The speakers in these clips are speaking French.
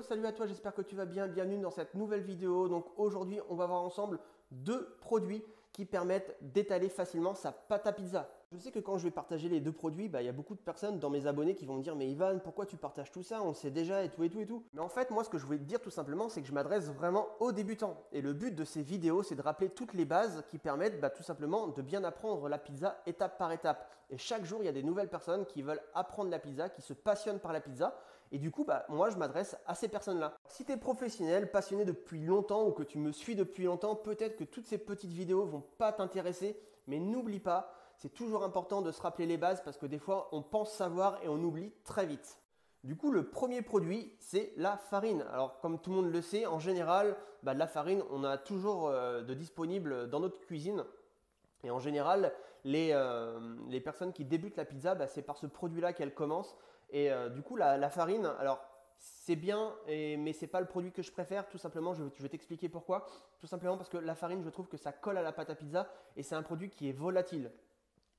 salut à toi, j'espère que tu vas bien, bienvenue dans cette nouvelle vidéo. Donc aujourd'hui, on va voir ensemble deux produits qui permettent d'étaler facilement sa pâte à pizza. Je sais que quand je vais partager les deux produits, il y a beaucoup de personnes dans mes abonnés qui vont me dire mais Ivan, pourquoi tu partages tout ça? On le sait déjà et tout et tout et tout. Mais en fait, moi ce que je voulais te dire tout simplement, c'est que je m'adresse vraiment aux débutants. Et le but de ces vidéos, c'est de rappeler toutes les bases qui permettent tout simplement de bien apprendre la pizza étape par étape. Et chaque jour, il y a des nouvelles personnes qui veulent apprendre la pizza, qui se passionnent par la pizza. Et du coup, moi je m'adresse à ces personnes-là. Si tu es professionnel, passionné depuis longtemps ou que tu me suis depuis longtemps, peut-être que toutes ces petites vidéos vont pas t'intéresser. Mais n'oublie pas, c'est toujours important de se rappeler les bases parce que des fois, on pense savoir et on oublie très vite. Du coup, le premier produit, c'est la farine. Alors, comme tout le monde le sait, en général, de la farine, on a toujours de disponible dans notre cuisine. Et en général, les personnes qui débutent la pizza, c'est par ce produit-là qu'elles commencent. Et du coup, la farine, alors c'est bien, mais ce n'est pas le produit que je préfère. Tout simplement, je vais t'expliquer pourquoi. Tout simplement parce que la farine, je trouve que ça colle à la pâte à pizza et c'est un produit qui est volatile.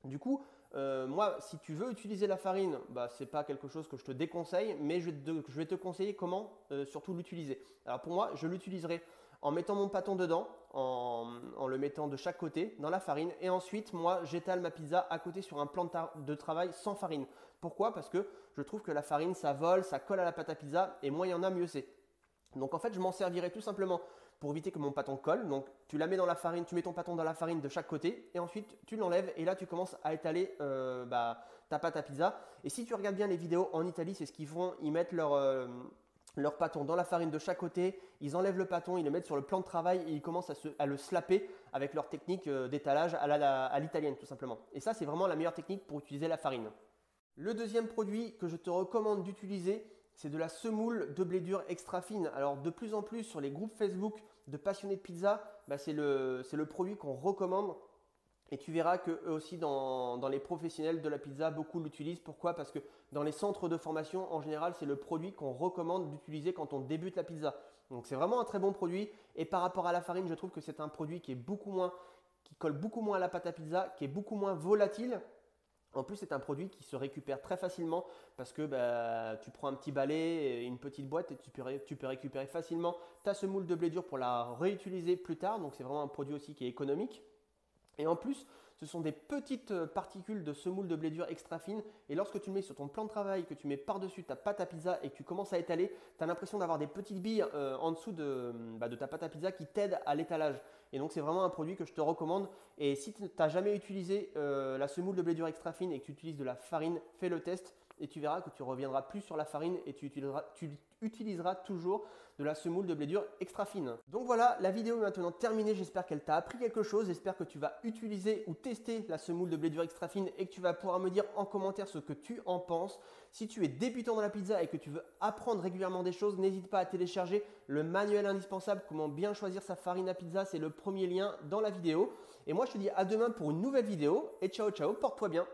Du coup, moi, si tu veux utiliser la farine, ce n'est pas quelque chose que je te déconseille, mais je vais te conseiller comment surtout l'utiliser. Alors pour moi, je l'utiliserai en mettant mon pâton dedans, en le mettant de chaque côté dans la farine. Et ensuite, moi, j'étale ma pizza à côté sur un plan de travail sans farine. Pourquoi? Parce que je trouve que la farine, ça vole, ça colle à la pâte à pizza et moins il y en a, mieux c'est. Donc en fait, je m'en servirai tout simplement pour éviter que mon pâton colle. Donc tu la mets dans la farine, tu mets ton pâton dans la farine de chaque côté et ensuite tu l'enlèves et là tu commences à étaler ta pâte à pizza. Et si tu regardes bien les vidéos en Italie, c'est ce qu'ils font, ils mettent leur pâton dans la farine de chaque côté, ils enlèvent le pâton, ils le mettent sur le plan de travail et ils commencent à le slapper avec leur technique d'étalage à l'italienne tout simplement. Et ça, c'est vraiment la meilleure technique pour utiliser la farine. Le deuxième produit que je te recommande d'utiliser, c'est de la semoule de blé dur extra fine. Alors de plus en plus sur les groupes Facebook de passionnés de pizza, c'est le produit qu'on recommande. Et tu verras que eux aussi dans les professionnels de la pizza, beaucoup l'utilisent. Pourquoi? Parce que dans les centres de formation, en général, c'est le produit qu'on recommande d'utiliser quand on débute la pizza. Donc c'est vraiment un très bon produit. Et par rapport à la farine, je trouve que c'est un produit qui colle beaucoup moins à la pâte à pizza, qui est beaucoup moins volatile. En plus, c'est un produit qui se récupère très facilement parce que tu prends un petit balai, une petite boîte et tu peux récupérer facilement ta semoule de blé dur pour la réutiliser plus tard. Donc, c'est vraiment un produit aussi qui est économique. Et en plus, ce sont des petites particules de semoule de blé dur extra fine. Et lorsque tu le mets sur ton plan de travail, que tu mets par-dessus ta pâte à pizza et que tu commences à étaler, tu as l'impression d'avoir des petites billes en dessous de ta pâte à pizza qui t'aident à l'étalage. Et donc, c'est vraiment un produit que je te recommande. Et si tu n'as jamais utilisé la semoule de blé dur extra fine et que tu utilises de la farine, fais le test. Et tu verras que tu reviendras plus sur la farine et tu utiliseras toujours de la semoule de blé dur extra fine. Donc voilà, la vidéo est maintenant terminée. J'espère qu'elle t'a appris quelque chose. J'espère que tu vas utiliser ou tester la semoule de blé dur extra fine et que tu vas pouvoir me dire en commentaire ce que tu en penses. Si tu es débutant dans la pizza et que tu veux apprendre régulièrement des choses, n'hésite pas à télécharger le manuel indispensable comment bien choisir sa farine à pizza. C'est le premier lien dans la vidéo. Et moi, je te dis à demain pour une nouvelle vidéo et ciao, ciao, porte-toi bien.